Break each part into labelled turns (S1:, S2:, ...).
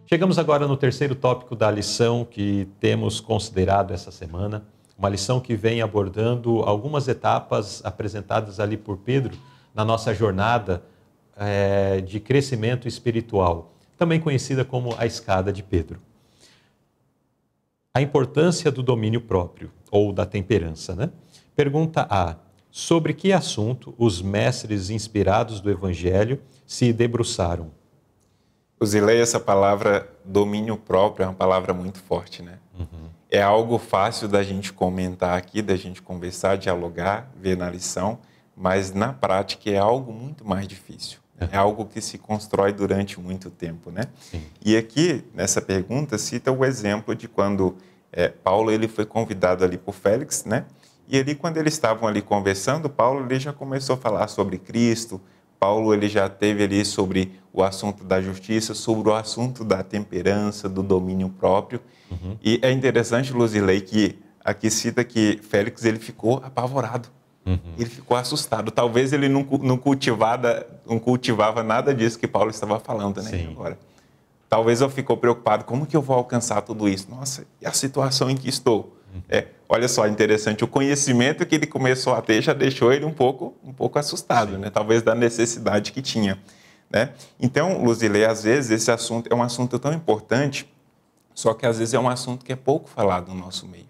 S1: Chegamos agora no terceiro tópico da lição que temos considerado essa semana, uma lição que vem abordando algumas etapas apresentadas ali por Pedro na nossa jornada de crescimento espiritual, também conhecida como a escada de Pedro. A importância do domínio próprio, ou da temperança, né? Pergunta A. Sobre que assunto os mestres inspirados do Evangelho se debruçaram?
S2: Uzilei, essa palavra domínio próprio é uma palavra muito forte, né?
S1: Uhum.
S2: É algo fácil da gente comentar aqui, da gente conversar, dialogar, ver na lição, mas na prática é algo muito mais difícil. É algo que se constrói durante muito tempo, né?
S1: Sim.
S2: E aqui, nessa pergunta, cita o exemplo de quando Paulo ele foi convidado ali por Félix, né? E ali, quando eles estavam ali conversando, Paulo ele já começou a falar sobre Cristo. Paulo ele já teve ali sobre o assunto da justiça, sobre o assunto da temperança, do domínio próprio.
S1: Uhum.
S2: E é interessante, Luzilei, que aqui cita que Félix ele ficou apavorado.
S1: Uhum.
S2: Ele ficou assustado. Talvez ele não cultivava nada disso que Paulo estava falando, né?
S1: Sim.
S2: Agora, talvez eu ficou preocupado, como que eu vou alcançar tudo isso? Nossa, e a situação em que estou? Olha só, interessante, o conhecimento que ele começou a ter já deixou ele um pouco assustado, né? Talvez da necessidade que tinha, né? Então, Luzilei, às vezes esse assunto é um assunto tão importante, só que às vezes é um assunto que é pouco falado no nosso meio.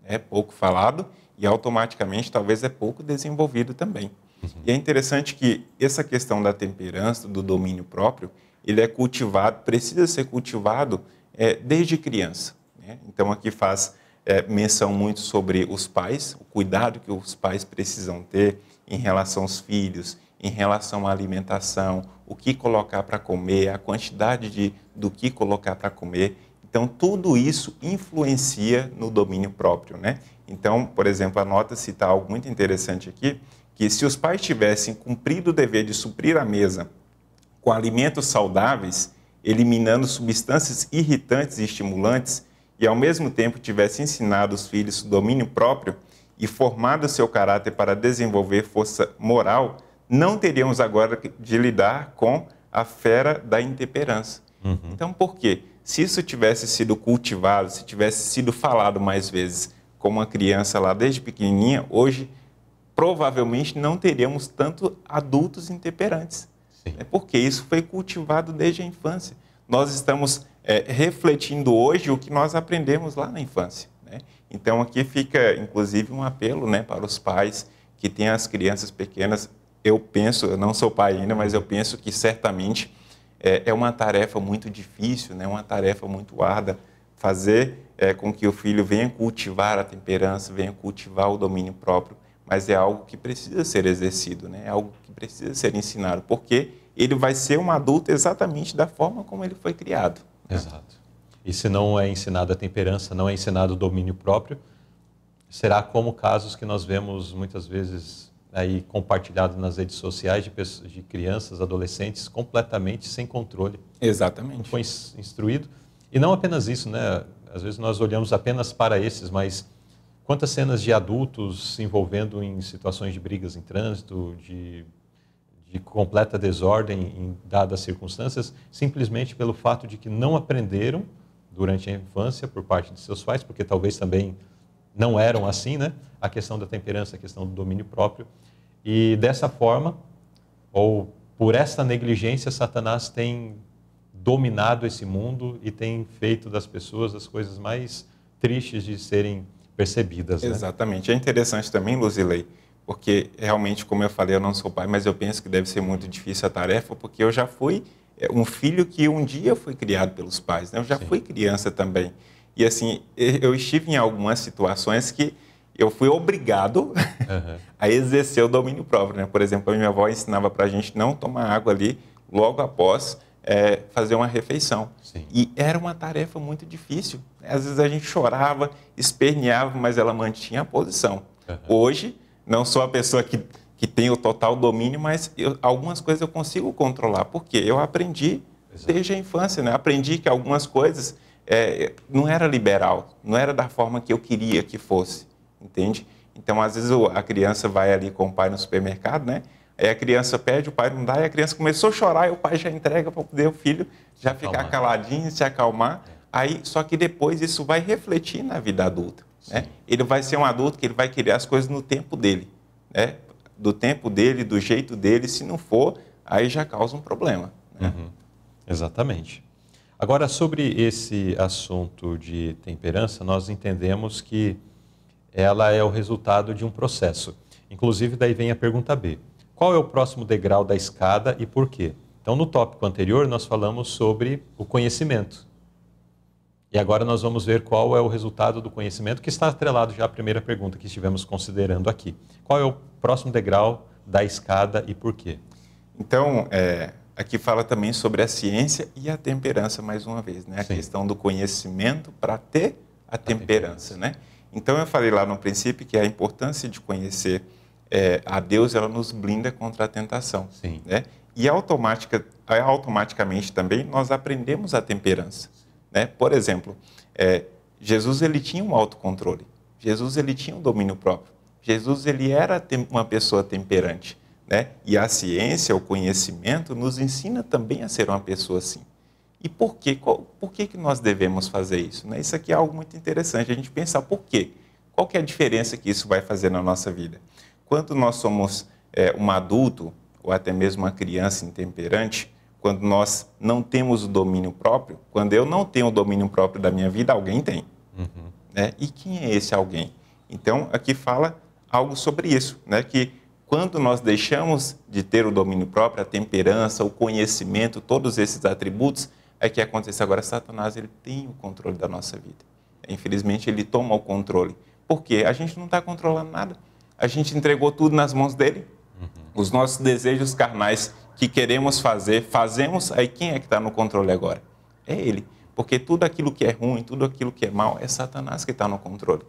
S2: É pouco falado e automaticamente talvez é pouco desenvolvido também.
S1: Uhum.
S2: E é interessante que essa questão da temperança, do domínio próprio, ele é cultivado, precisa ser cultivado desde criança, né? Então aqui faz menção muito sobre os pais, o cuidado que os pais precisam ter em relação aos filhos, em relação à alimentação, o que colocar para comer, a quantidade do que colocar para comer. Então, tudo isso influencia no domínio próprio, né? Então, por exemplo, a nota cita algo muito interessante aqui, que se os pais tivessem cumprido o dever de suprir a mesa com alimentos saudáveis, eliminando substâncias irritantes e estimulantes, e ao mesmo tempo tivesse ensinado os filhos o domínio próprio e formado seu caráter para desenvolver força moral, não teríamos agora de lidar com a fera da intemperança.
S1: Uhum.
S2: Então, por quê? Se isso tivesse sido cultivado, se tivesse sido falado mais vezes com uma criança lá desde pequenininha, hoje provavelmente não teríamos tanto adultos intemperantes.
S1: Sim.
S2: Porque isso foi cultivado desde a infância. Nós estamos refletindo hoje o que nós aprendemos lá na infância, né? Então aqui fica inclusive um apelo, né, para os pais que têm as crianças pequenas. Eu não sou pai ainda, mas eu penso que certamente é uma tarefa muito difícil, né, uma tarefa muito árdua, fazer com que o filho venha cultivar a temperança, venha cultivar o domínio próprio, mas é algo que precisa ser exercido, né? É algo que precisa ser ensinado, porque ele vai ser um adulto exatamente da forma como ele foi criado.
S1: Exato. E se não é ensinada a temperança, não é ensinado o domínio próprio, será como casos que nós vemos muitas vezes aí compartilhados nas redes sociais de crianças, adolescentes completamente sem controle.
S2: Exatamente.
S1: Não foi instruído. E não apenas isso, né? Às vezes nós olhamos apenas para esses, mas quantas cenas de adultos se envolvendo em situações de brigas em trânsito, de completa desordem em dadas circunstâncias, simplesmente pelo fato de que não aprenderam durante a infância por parte de seus pais, porque talvez também não eram assim, né? A questão da temperança, a questão do domínio próprio. E dessa forma, ou por essa negligência, Satanás tem dominado esse mundo e tem feito das pessoas as coisas mais tristes de serem percebidas, né?
S2: Exatamente. É interessante também, Luzilei, porque realmente, como eu falei, eu não sou pai, mas eu penso que deve ser muito difícil a tarefa, porque eu já fui um filho que um dia foi criado pelos pais, né? Eu já
S1: Sim.
S2: fui criança também. E assim, eu estive em algumas situações que eu fui obrigado a exercer o domínio próprio, né? Por exemplo, a minha avó ensinava para a gente não tomar água ali logo após fazer uma refeição.
S1: Sim.
S2: E era uma tarefa muito difícil. Às vezes a gente chorava, esperneava, mas ela mantinha a posição. Hoje, não sou a pessoa que tem o total domínio, mas algumas coisas eu consigo controlar. Por quê? Eu aprendi desde a infância, né? Aprendi que algumas coisas não era liberal, não era da forma que eu queria que fosse, entende? Então, às vezes a criança vai ali com o pai no supermercado, né? Aí a criança pede, o pai não dá, e a criança começou a chorar e o pai já entrega para poder o filho já ficar caladinho, se acalmar. Aí, só que depois isso vai refletir na vida adulta. Né? Ele vai ser um adulto que ele vai querer as coisas no tempo dele, né? Do tempo dele, do jeito dele. Se não for, aí já causa um problema. Né?
S1: Exatamente. Agora, sobre esse assunto de temperança, nós entendemos que ela é o resultado de um processo. Inclusive, daí vem a pergunta B. Qual é o próximo degrau da escada e por quê? Então, no tópico anterior, nós falamos sobre o conhecimento. E agora nós vamos ver qual é o resultado do conhecimento, que está atrelado já à primeira pergunta que estivemos considerando aqui. Qual é o próximo degrau da escada e por quê?
S2: Então, aqui fala também sobre a ciência e a temperança, mais uma vez, né? A questão do conhecimento para ter a temperança, né? Então, eu falei lá no princípio que a importância de conhecer a Deus, ela nos blinda contra a tentação.
S1: Sim.
S2: Né? E automaticamente também nós aprendemos a temperança. Né? Por exemplo, Jesus ele tinha um autocontrole. Jesus ele tinha um domínio próprio. Jesus ele era uma pessoa temperante. Né? E a ciência, o conhecimento, nos ensina também a ser uma pessoa assim. E por quê? Por que nós devemos fazer isso? Né? Isso aqui é algo muito interessante, a gente pensar por quê. Qual que é a diferença que isso vai fazer na nossa vida? Quando nós somos um adulto, ou até mesmo uma criança intemperante, quando nós não temos o domínio próprio, quando eu não tenho o domínio próprio da minha vida, alguém tem. Né? E quem é esse alguém? Então, aqui fala algo sobre isso, né? Que quando nós deixamos de ter o domínio próprio, a temperança, o conhecimento, todos esses atributos, é que acontece agora. Satanás ele tem o controle da nossa vida. Infelizmente, ele toma o controle. Por quê? A gente não está controlando nada. A gente entregou tudo nas mãos dele. Os nossos desejos carnais que queremos fazer, fazemos, aí quem é que está no controle agora? É ele. Porque tudo aquilo que é ruim, tudo aquilo que é mal, é Satanás que está no controle.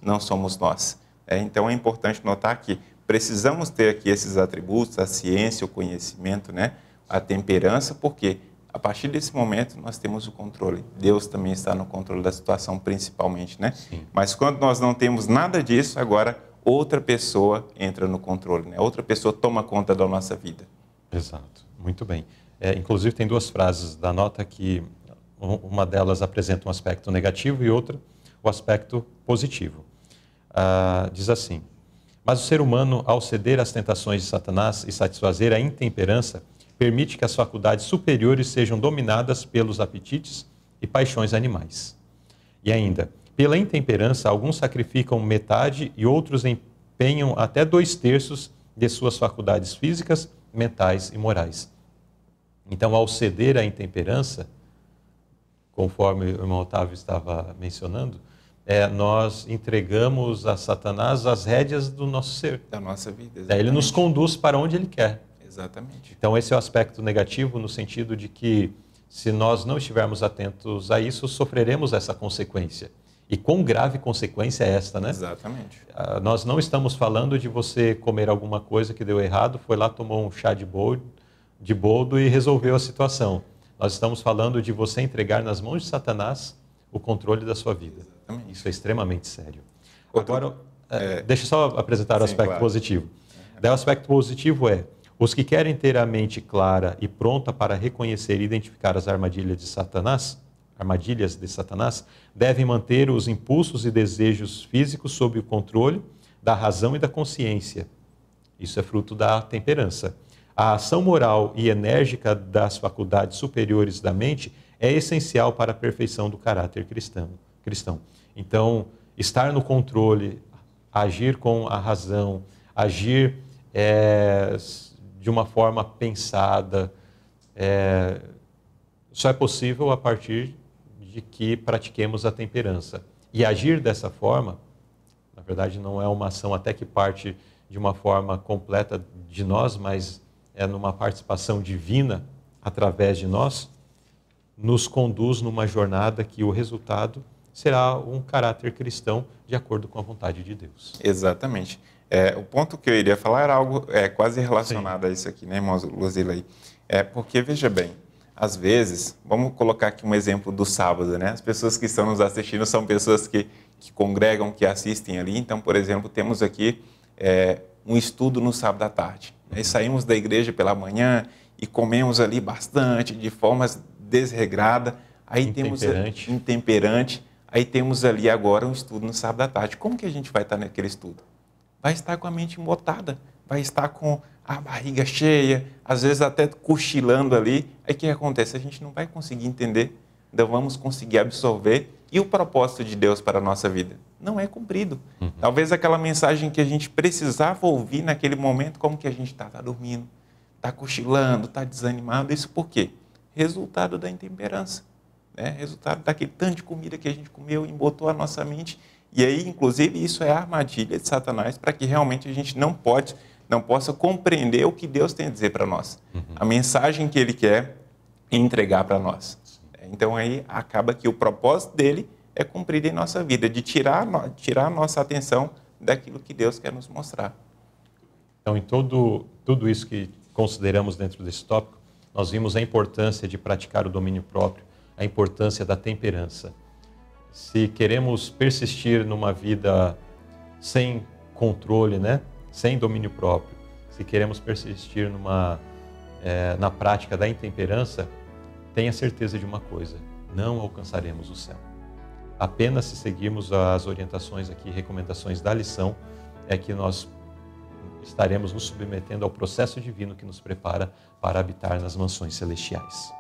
S2: Não somos nós. Então é importante notar que precisamos ter aqui esses atributos, a ciência, o conhecimento, né? A temperança, porque a partir desse momento nós temos o controle. Deus também está no controle da situação, principalmente, né?
S1: Sim.
S2: Mas quando nós não temos nada disso, agora outra pessoa entra no controle, né? Outra pessoa toma conta da nossa vida.
S1: Exato, muito bem. Inclusive tem duas frases da nota que uma delas apresenta um aspecto negativo e outra o aspecto positivo. Diz assim: mas o ser humano, ao ceder às tentações de Satanás e satisfazer a intemperança, permite que as faculdades superiores sejam dominadas pelos apetites e paixões animais. E ainda, pela intemperança, alguns sacrificam metade e outros empenham até 2/3 de suas faculdades físicas, mentais e morais. Então, ao ceder à intemperança, conforme o irmão Otávio estava mencionando, nós entregamos a Satanás as rédeas do nosso ser.
S2: Da nossa vida, exatamente.
S1: Ele nos conduz para onde ele quer.
S2: Exatamente.
S1: Então, esse é o aspecto negativo, no sentido de que, se nós não estivermos atentos a isso, sofreremos essa consequência. E quão grave consequência é esta, né?
S2: Exatamente.
S1: Nós não estamos falando de você comer alguma coisa que deu errado, foi lá, tomou um chá de boldo e resolveu a situação. Nós estamos falando de você entregar nas mãos de Satanás o controle da sua vida.
S2: Exatamente.
S1: Isso é extremamente sério. Agora, deixa eu só apresentar o aspecto positivo. Daí o aspecto positivo é: os que querem ter a mente clara e pronta para reconhecer e identificar as armadilhas de Satanás, devem manter os impulsos e desejos físicos sob o controle da razão e da consciência. Isso é fruto da temperança. A ação moral e enérgica das faculdades superiores da mente é essencial para a perfeição do caráter cristão. Então, estar no controle, agir com a razão, agir de uma forma pensada, só é possível a partir de que pratiquemos a temperança. E agir dessa forma, na verdade, não é uma ação até que parte de uma forma completa de nós, mas é numa participação divina através de nós, nos conduz numa jornada que o resultado será um caráter cristão de acordo com a vontade de Deus.
S2: Exatamente. O ponto que eu iria falar era algo quase relacionado a isso aqui, né, irmão Luzilei? Porque, veja bem, às vezes, vamos colocar aqui um exemplo do sábado, né? As pessoas que estão nos assistindo são pessoas que congregam, que assistem ali. Então, por exemplo, temos aqui um estudo no sábado à tarde. Aí saímos da igreja pela manhã e comemos ali bastante, de forma desregrada. Aí intemperante. Aí temos ali agora um estudo no sábado à tarde. Como que a gente vai estar naquele estudo? Vai estar com a mente embotada, vai estar com a barriga cheia, às vezes até cochilando ali. Aí o que acontece? A gente não vai conseguir entender, não vamos conseguir absorver. E o propósito de Deus para a nossa vida não é cumprido. Talvez aquela mensagem que a gente precisava ouvir naquele momento, como que a gente está dormindo, está cochilando, está desanimado. Isso por quê? Resultado da intemperança. Resultado daquele tanto de comida que a gente comeu, embotou a nossa mente. E aí, inclusive, isso é a armadilha de Satanás para que realmente a gente não possa compreender o que Deus tem a dizer para nós. A mensagem que Ele quer entregar para nós. Então, aí acaba que o propósito dele é cumprir em nossa vida, de tirar a nossa atenção daquilo que Deus quer nos mostrar.
S1: Então, em tudo isso que consideramos dentro desse tópico, nós vimos a importância de praticar o domínio próprio, a importância da temperança. Se queremos persistir numa vida sem controle, sem domínio próprio, se queremos persistir na prática da intemperança, tenha certeza de uma coisa: não alcançaremos o céu. Apenas se seguirmos as orientações aqui, recomendações da lição, é que nós estaremos nos submetendo ao processo divino que nos prepara para habitar nas mansões celestiais.